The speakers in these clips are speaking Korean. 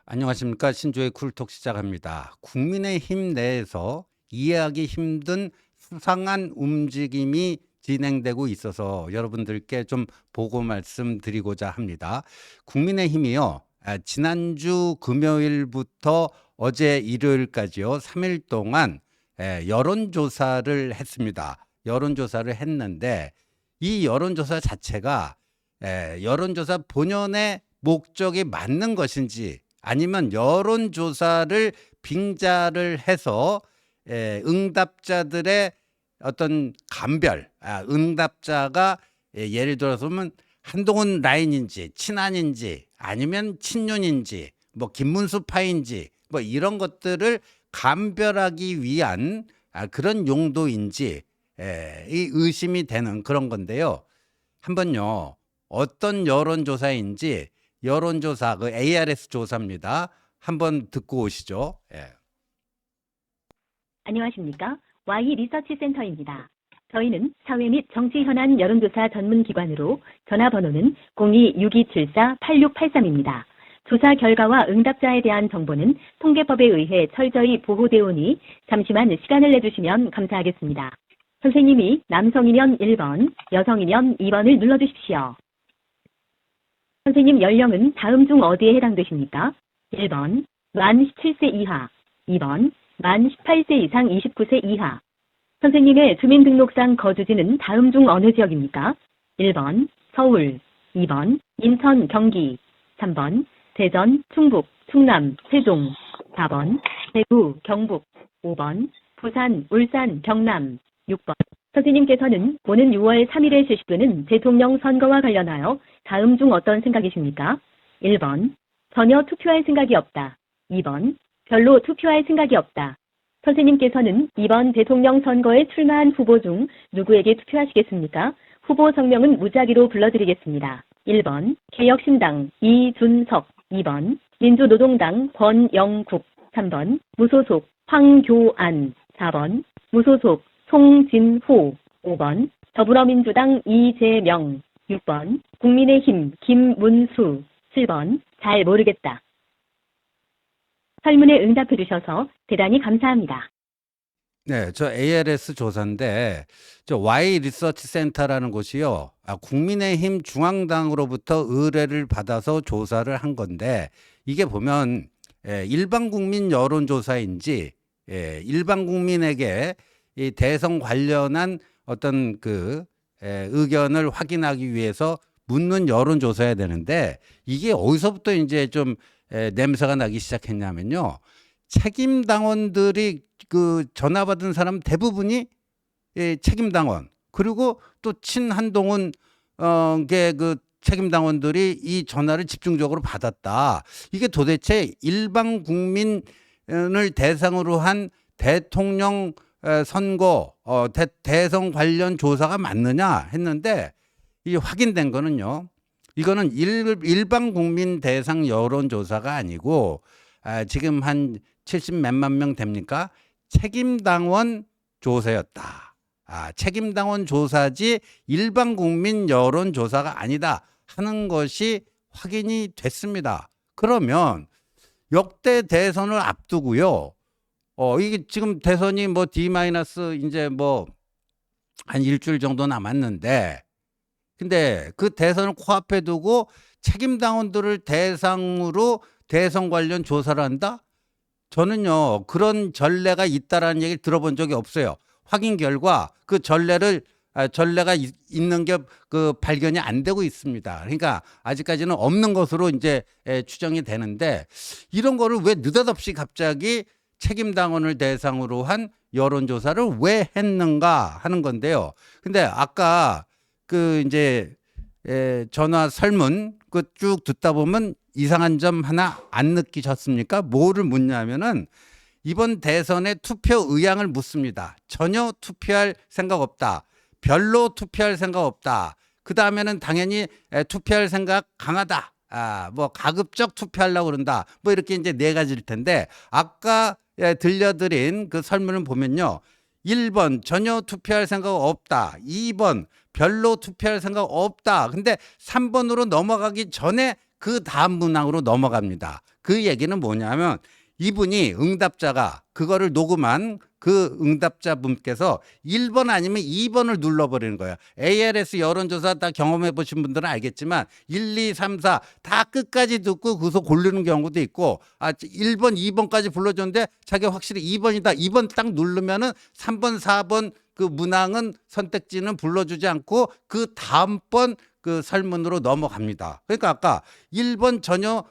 안녕하십니까. 신조의 쿨톡 시작합니다. 국민의힘 내에서 이해하기 힘든 수상한 움직임이 진행되고 있어서 여러분들께 좀 보고 말씀드리고자 합니다. 국민의힘이요, 지난주 금요일부터 어제 일요일까지요, 3일 동안 여론조사를 했습니다. 여론조사를 했는데 이 여론조사 자체가 여론조사 본연의 목적이 맞는 것인지, 아니면 여론조사를 빙자를 해서 응답자들의 어떤 감별, 응답자가 예를 들어서면 한동훈 라인인지 친한인지 아니면 친윤인지 뭐 김문수 파인지 뭐 이런 것들을 감별하기 위한 그런 용도인지 이 의심이 되는 그런 건데요. 한번요, 어떤 여론조사인지, 여론조사, 그 ARS 조사입니다. 한번 듣고 오시죠. 안녕하십니까. Y 리서치 센터입니다. 저희는 사회 및 정치 현안 여론조사 전문 기관으로 전화번호는 02-6274-8683입니다. 조사 결과와 응답자에 대한 정보는 통계법에 의해 철저히 보호되어 오니 잠시만 시간을 내주시면 감사하겠습니다. 선생님이 남성이면 1번, 여성이면 2번을 눌러주십시오. 선생님 연령은 다음 중 어디에 해당되십니까? 1번, 만 17세 이하, 2번, 만 18세 이상 29세 이하. 선생님의 주민등록상 거주지는 다음 중 어느 지역입니까? 1번, 서울, 2번, 인천, 경기, 3번, 대전, 충북, 충남, 세종, 4번, 대구, 경북, 5번, 부산, 울산, 경남, 6번. 선생님께서는 오는 6월 3일에 실시되는 대통령 선거와 관련하여 다음 중 어떤 생각이십니까? 1번, 전혀 투표할 생각이 없다. 2번, 별로 투표할 생각이 없다. 선생님께서는 이번 대통령 선거에 출마한 후보 중 누구에게 투표하시겠습니까? 후보 성명은 무작위로 불러드리겠습니다. 1번, 개혁신당 이준석. 2번, 민주노동당 권영국. 3번, 무소속 황교안. 4번, 무소속 송진호. 5번, 더불어민주당 이재명. 6번, 국민의힘 김문수. 7번, 잘 모르겠다. 설문에 응답해 주셔서 대단히 감사합니다. 네, 저 ALS 조사인데, 저 Y 리서치 센터라는 곳이요, 국민의힘 중앙당으로부터 의뢰를 받아서 조사를 한 건데, 이게 보면 일반 국민 여론조사인지 일반 국민에게 이 대선 관련한 어떤 그 의견을 확인하기 위해서 묻는 여론조사해야 되는데, 이게 어디서부터 이제 좀 냄새가 나기 시작했냐면요, 책임 당원들이 그 전화 받은 사람 대부분이 책임 당원, 그리고 또 친한동훈 그 책임 당원들이 이 전화를 집중적으로 받았다. 이게 도대체 일반 국민을 대상으로 한 대통령 선거 대선 관련 조사가 맞느냐 했는데, 이 확인된 거는요, 이거는 일반 국민 대상 여론조사가 아니고 지금 한 70 몇만 명 됩니까? 책임당원 조사였다. 책임당원 조사지 일반 국민 여론조사가 아니다 하는 것이 확인이 됐습니다. 그러면 역대 대선을 앞두고요, 이게 지금 대선이 뭐 D- 이제 뭐 한 일주일 정도 남았는데, 근데 그 대선을 코앞에 두고 책임당원들을 대상으로 대선 관련 조사를 한다? 저는요, 그런 전례가 있다라는 얘기를 들어본 적이 없어요. 확인 결과 그 전례가 있는 게 그 발견이 안 되고 있습니다. 그러니까 아직까지는 없는 것으로 이제 추정이 되는데, 이런 거를 왜 느닷없이 갑자기 책임당원을 대상으로 한 여론조사를 왜 했는가 하는 건데요. 근데 아까 그 이제 전화 설문 그 쭉 듣다 보면 이상한 점 하나 안 느끼셨습니까? 뭐를 묻냐면은 이번 대선에 투표 의향을 묻습니다. 전혀 투표할 생각 없다. 별로 투표할 생각 없다. 그 다음에는 당연히 투표할 생각 강하다. 뭐 가급적 투표하려고 그런다. 뭐 이렇게 이제 네 가지일 텐데, 아까 들려드린 그 설문을 보면요, 1번 전혀 투표할 생각 없다. 2번 별로 투표할 생각 없다. 근데 3번으로 넘어가기 전에 그 다음 문항으로 넘어갑니다. 그 얘기는 뭐냐면 이분이 응답자가 그거를 녹음한 그 응답자 분께서 1번 아니면 2번을 눌러버리는 거예요. ARS 여론조사 다 경험해 보신 분들은 알겠지만 1, 2, 3, 4 다 끝까지 듣고 거기서 고르는 경우도 있고 1번, 2번까지 불러줬는데 자기가 확실히 2번이다. 2번 딱 누르면은 3번, 4번 그 문항은 선택지는 불러주지 않고 그 다음번 그 설문으로 넘어갑니다. 그러니까 아까 1번 전혀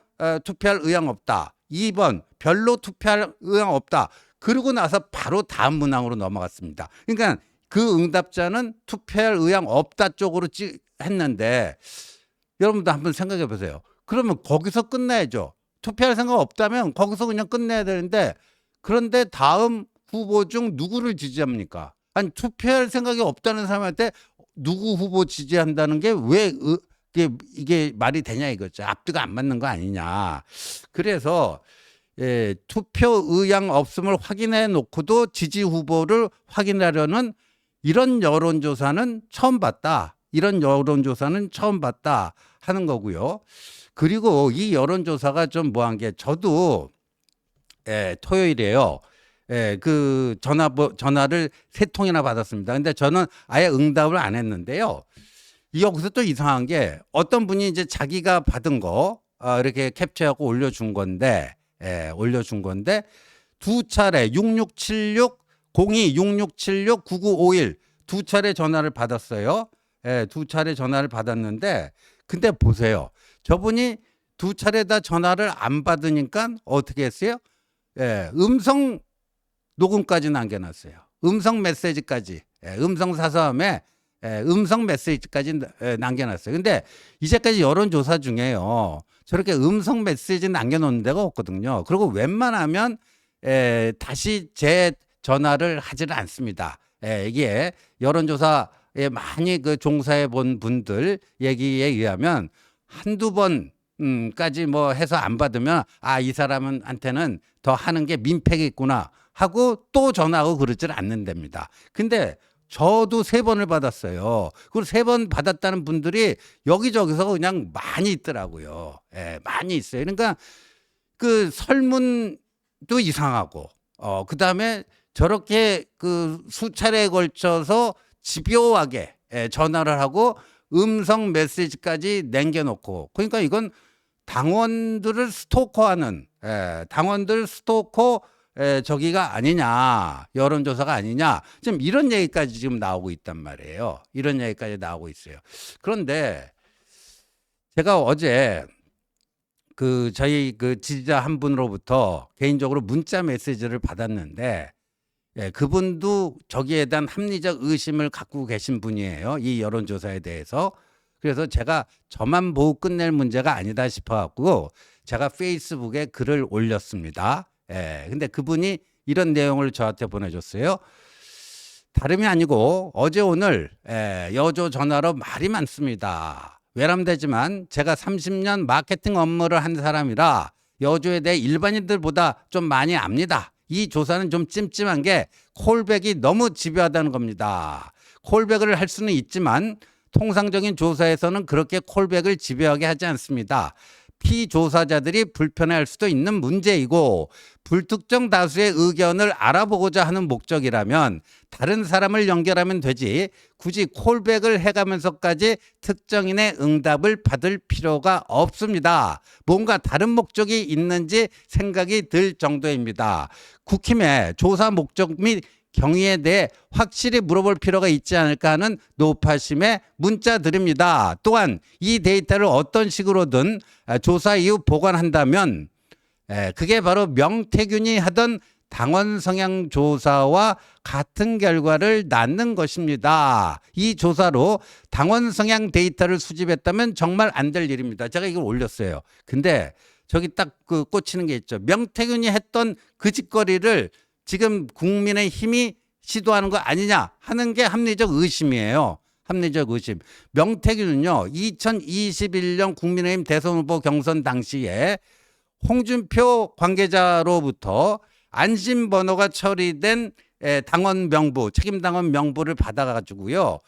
투표할 의향 없다. 2번 별로 투표할 의향 없다. 그러고 나서 바로 다음 문항으로 넘어갔습니다. 그러니까 그 응답자는 투표할 의향 없다 쪽으로 했는데 여러분도 한번 생각해 보세요. 그러면 거기서 끝나야죠. 투표할 생각 없다면 거기서 그냥 끝내야 되는데 그런데 다음 후보 중 누구를 지지합니까? 아니 투표할 생각이 없다는 사람한테 누구 후보 지지한다는 게 왜 이게 말이 되냐 이거죠. 앞뒤가 안 맞는 거 아니냐. 그래서 투표 의향 없음을 확인해 놓고도 지지 후보를 확인하려는 이런 여론조사는 처음 봤다. 이런 여론조사는 처음 봤다 하는 거고요. 그리고 이 여론조사가 좀 뭐한 게 저도 토요일에요. 그 전화를 3통이나 받았습니다. 근데 저는 아예 응답을 안 했는데요. 여기서 또 이상한 게 어떤 분이 이제 자기가 받은 거 이렇게 캡처하고 올려준 건데 두 차례 6676 02 6676 9951 두 차례 전화를 받았어요. 두 차례 전화를 받았는데 근데 보세요. 저분이 두 차례 다 전화를 안 받으니까 어떻게 했어요? 음성 녹음까지 남겨놨어요. 음성 메시지까지 음성 사서함에 음성 메시지까지 남겨놨어요. 근데 이제까지 여론조사 중에요. 저렇게 음성 메시지 남겨놓는 데가 없거든요. 그리고 웬만하면 다시 제 전화를 하지를 않습니다. 이게 여론조사에 많이 그 종사해 본 분들 얘기에 의하면 한두 번까지 뭐 해서 안 받으면 이 사람한테는 더 하는 게 민폐가 있구나 하고 또 전화하고 그러질 않는답니다. 근데 저도 3번을 받았어요. 그리고 3번 받았다는 분들이 여기저기서 그냥 많이 있더라고요. 많이 있어요. 그러니까 그 설문도 이상하고, 그 다음에 저렇게 그 수차례에 걸쳐서 집요하게 전화를 하고 음성 메시지까지 남겨놓고, 그러니까 이건 당원들을 스토커하는, 당원들 스토커 저기가 아니냐, 여론조사가 아니냐, 지금 이런 얘기까지 지금 나오고 있단 말이에요. 이런 얘기까지 나오고 있어요. 그런데 제가 어제 그 저희 그 지지자 한 분으로부터 개인적으로 문자 메시지를 받았는데, 그분도 저기에 대한 합리적 의심을 갖고 계신 분이에요. 이 여론조사에 대해서. 그래서 제가 저만 보고 끝낼 문제가 아니다 싶어갖고 제가 페이스북에 글을 올렸습니다. 근데 그분이 이런 내용을 저한테 보내줬어요. 다름이 아니고 어제 오늘 여조 전화로 말이 많습니다. 외람되지만 제가 30년 마케팅 업무를 한 사람이라 여조에 대해 일반인들보다 좀 많이 압니다. 이 조사는 좀 찜찜한 게 콜백이 너무 집요하다는 겁니다. 콜백을 할 수는 있지만 통상적인 조사에서는 그렇게 콜백을 집요하게 하지 않습니다. 피조사자들이 불편해할 수도 있는 문제이고 불특정 다수의 의견을 알아보고자 하는 목적이라면 다른 사람을 연결하면 되지 굳이 콜백을 해가면서까지 특정인의 응답을 받을 필요가 없습니다. 뭔가 다른 목적이 있는지 생각이 들 정도입니다. 국힘의 조사 목적 및 경위에 대해 확실히 물어볼 필요가 있지 않을까 하는 노파심의 문자 드립니다. 또한 이 데이터를 어떤 식으로든 조사 이후 보관한다면 그게 바로 명태균이 하던 당원 성향 조사와 같은 결과를 낳는 것입니다. 이 조사로 당원 성향 데이터를 수집했다면 정말 안 될 일입니다. 제가 이걸 올렸어요. 근데 저기 딱 그 꽂히는 게 있죠. 명태균이 했던 그 짓거리를 지금 국민의힘이 시도하는 거 아니냐 하는 게 합리적 의심이에요. 합리적 의심. 명태균은요, 2021년 국민의힘 대선 후보 경선 당시에 홍준표 관계자로부터 안심번호가 처리된 당원 명부, 책임 당원 명부를 받아가지고요.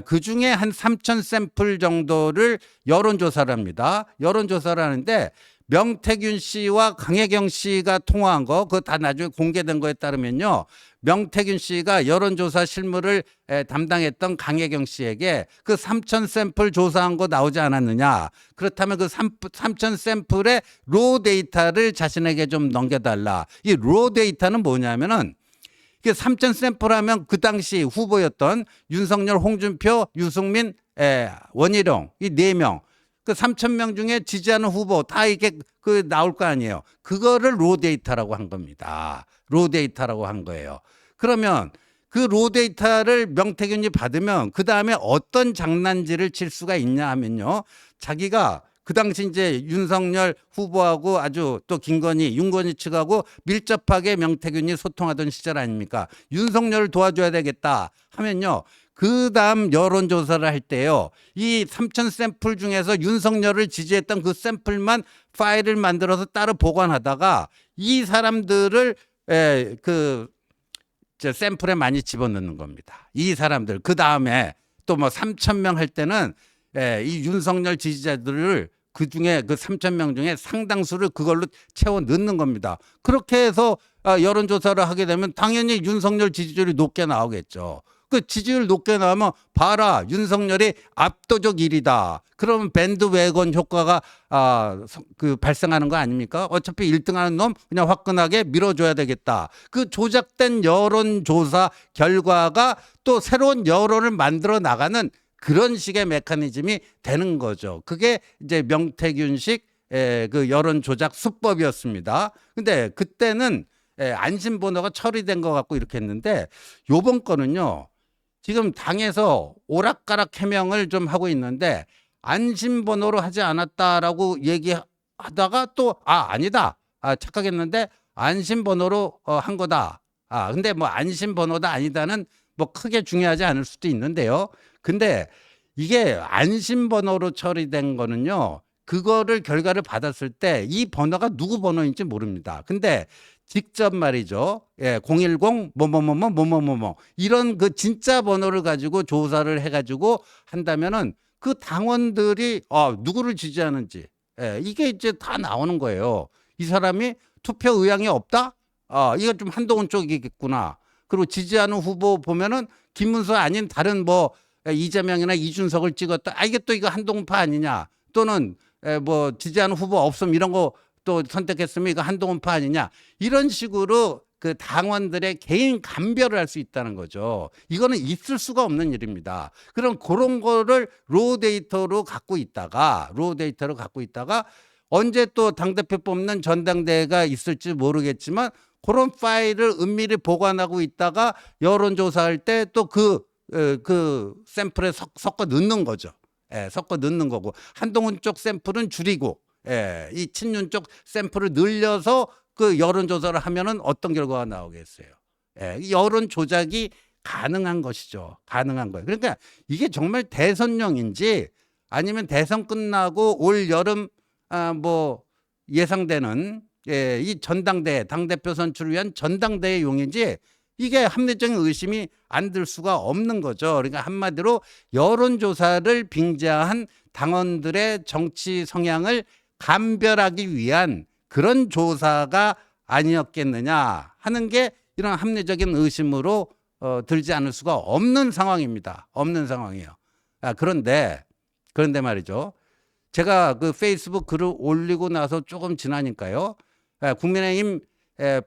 그 중에 한 3천 샘플 정도를 여론조사를 합니다. 여론조사를 하는데 명태균 씨와 강혜경 씨가 통화한 거, 그거 다 나중에 공개된 거에 따르면요. 명태균 씨가 여론조사 실무를 담당했던 강혜경 씨에게 그 3천 샘플 조사한 거 나오지 않았느냐. 그렇다면 그 3천 샘플의 로 데이터를 자신에게 좀 넘겨달라. 이 로 데이터는 뭐냐면은 그 3천 샘플 하면 그 당시 후보였던 윤석열, 홍준표, 유승민, 원희룡 이 4명. 그 3천 명 중에 지지하는 후보 다 이게 그 나올 거 아니에요. 그거를 로 데이터라고 한 겁니다. 로 데이터라고 한 거예요. 그러면 그 로 데이터를 명태균이 받으면 그 다음에 어떤 장난질을 칠 수가 있냐 하면요. 자기가 그 당시 이제 윤석열 후보하고 아주 또 김건희, 윤건희 측하고 밀접하게 명태균이 소통하던 시절 아닙니까? 윤석열을 도와줘야 되겠다 하면요. 그 다음 여론조사를 할 때요. 이 3천 샘플 중에서 윤석열을 지지했던 그 샘플만 파일을 만들어서 따로 보관하다가 이 사람들을 샘플에 많이 집어넣는 겁니다. 이 사람들. 그 다음에 또 뭐 3천 명 할 때는 이 윤석열 지지자들을 그 중에 그 3천 명 중에 상당수를 그걸로 채워 넣는 겁니다. 그렇게 해서 여론조사를 하게 되면 당연히 윤석열 지지율이 높게 나오겠죠. 그 지지율 높게 나오면 봐라 윤석열이 압도적 1위다. 그러면 밴드웨건 효과가 발생하는 거 아닙니까? 어차피 1등하는 놈 그냥 화끈하게 밀어줘야 되겠다. 그 조작된 여론조사 결과가 또 새로운 여론을 만들어 나가는 그런 식의 메커니즘이 되는 거죠. 그게 이제 명태균식 그 여론 조작 수법이었습니다. 근데 그때는 안심번호가 처리된 것 같고 이렇게 했는데 요번 거는요. 지금 당에서 오락가락 해명을 좀 하고 있는데 안심번호로 하지 않았다라고 얘기하다가 또 아니다. 착각했는데 안심번호로 한 거다. 근데 뭐 안심번호다 아니다는 뭐 크게 중요하지 않을 수도 있는데요. 근데 이게 안심번호로 처리된 거는요. 그거를 결과를 받았을 때 이 번호가 누구 번호인지 모릅니다. 근데 직접 말이죠. 010 뭐뭐뭐뭐 이런 그 진짜 번호를 가지고 조사를 해가지고 한다면은 그 당원들이 누구를 지지하는지 이게 이제 다 나오는 거예요. 이 사람이 투표 의향이 없다? 이거 좀 한동훈 쪽이겠구나. 그리고 지지하는 후보 보면은 김문수 아닌 다른 뭐 이재명이나 이준석을 찍었다. 이게 또 이거 한동훈파 아니냐? 또는 뭐 지지하는 후보 없음 이런 거 또 선택했으면 이거 한동훈파 아니냐? 이런 식으로 그 당원들의 개인 감별을 할 수 있다는 거죠. 이거는 있을 수가 없는 일입니다. 그럼 그런 거를 로 데이터로 갖고 있다가 언제 또 당대표 뽑는 전당대회가 있을지 모르겠지만 그런 파일을 은밀히 보관하고 있다가 여론조사할 때 또 그 샘플에 섞어 넣는 거죠. 섞어 넣는 거고 한동훈 쪽 샘플은 줄이고 이 친윤 쪽 샘플을 늘려서 그 여론조사를 하면은 어떤 결과가 나오겠어요. 여론 조작이 가능한 것이죠. 가능한 거예요. 그러니까 이게 정말 대선용인지 아니면 대선 끝나고 올 여름 뭐 예상되는 이 전당대회 당대표 선출을 위한 전당대회용인지 이게 합리적인 의심이 안 들 수가 없는 거죠. 그러니까 한마디로 여론조사를 빙자한 당원들의 정치 성향을 감별하기 위한 그런 조사가 아니었겠느냐 하는 게 이런 합리적인 의심으로 들지 않을 수가 없는 상황입니다. 없는 상황이에요. 그런데 말이죠. 제가 그 페이스북 글을 올리고 나서 조금 지나니까요. 국민의힘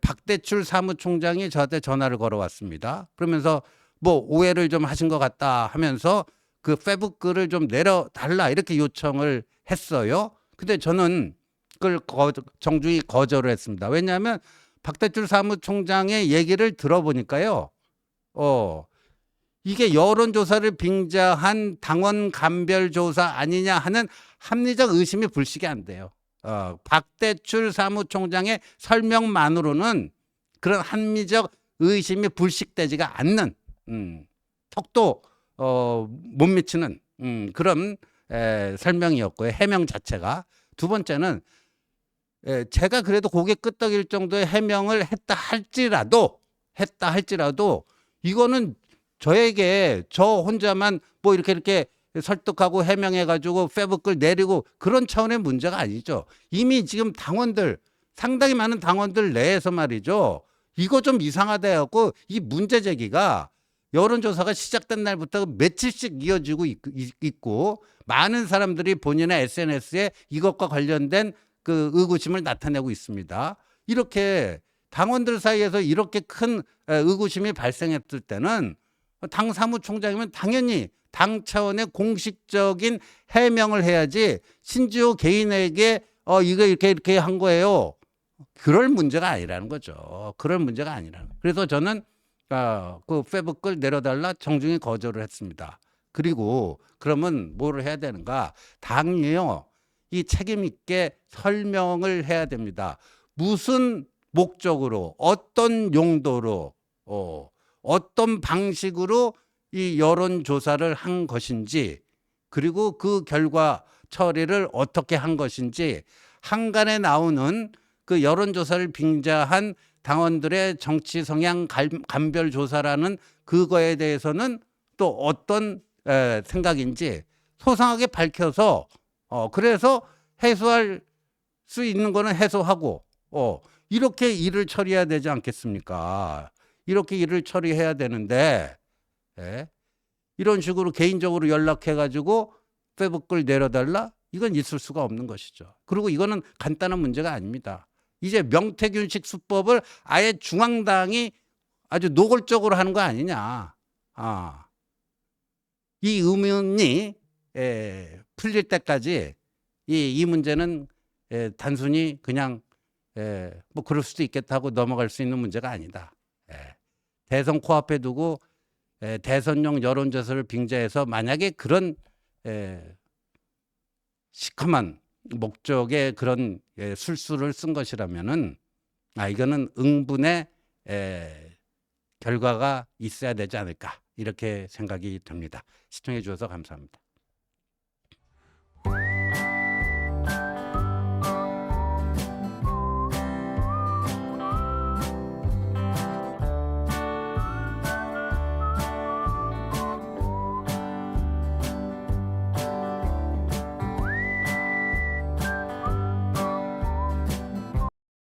박대출 사무총장이 저한테 전화를 걸어왔습니다. 그러면서 뭐 오해를 좀 하신 것 같다 하면서 그 페북 글을 좀 내려달라 이렇게 요청을 했어요. 근데 저는 그걸 정중히 거절을 했습니다. 왜냐하면 박대출 사무총장의 얘기를 들어보니까요. 이게 여론조사를 빙자한 당원 감별조사 아니냐 하는 합리적 의심이 불식이 안 돼요. 박대출 사무총장의 설명만으로는 그런 합리적 의심이 불식되지가 않는 턱도 못 미치는 그런 설명이었고요. 해명 자체가. 두 번째는 제가 그래도 고개 끄덕일 정도의 해명을 했다 할지라도 했다 할지라도 이거는 저에게 저 혼자만 뭐 이렇게 설득하고 해명해가지고 페북을 내리고 그런 차원의 문제가 아니죠. 이미 지금 당원들 상당히 많은 당원들 내에서 말이죠. 이거 좀 이상하다 해갖고 이 문제 제기가 여론조사가 시작된 날부터 며칠씩 이어지고 있고 많은 사람들이 본인의 SNS에 이것과 관련된 그 의구심을 나타내고 있습니다. 이렇게 당원들 사이에서 이렇게 큰 의구심이 발생했을 때는 당 사무총장이면 당연히 당 차원의 공식적인 해명을 해야지 심지어 개인에게 이거 이렇게 한 거예요. 그럴 문제가 아니라는 거죠. 그럴 문제가 아니라는. 그래서 저는 그 페북을 내려달라 정중히 거절을 했습니다. 그리고 그러면 뭐를 해야 되는가? 당이요. 이 책임 있게 설명을 해야 됩니다. 무슨 목적으로 어떤 용도로 어떤 방식으로 이 여론조사를 한 것인지 그리고 그 결과 처리를 어떻게 한 것인지 한간에 나오는 그 여론조사를 빙자한 당원들의 정치 성향 감별조사라는 그거에 대해서는 또 어떤 생각인지 소상하게 밝혀서 그래서 해소할 수 있는 거는 해소하고 이렇게 일을 처리해야 되지 않겠습니까? 이렇게 일을 처리해야 되는데 이런 식으로 개인적으로 연락해가지고 페북을 내려달라? 이건 있을 수가 없는 것이죠. 그리고 이거는 간단한 문제가 아닙니다. 이제 명태균식 수법을 아예 중앙당이 아주 노골적으로 하는 거 아니냐. 이 의문이 풀릴 때까지 이 문제는 단순히 그냥 뭐 그럴 수도 있겠다고 넘어갈 수 있는 문제가 아니다. 대선 코앞에 두고 대선용 여론조사를 빙자해서 만약에 그런 시커먼 목적의 그런 술수를 쓴 것이라면은 이거는 응분의 결과가 있어야 되지 않을까 이렇게 생각이 듭니다. 시청해 주셔서 감사합니다.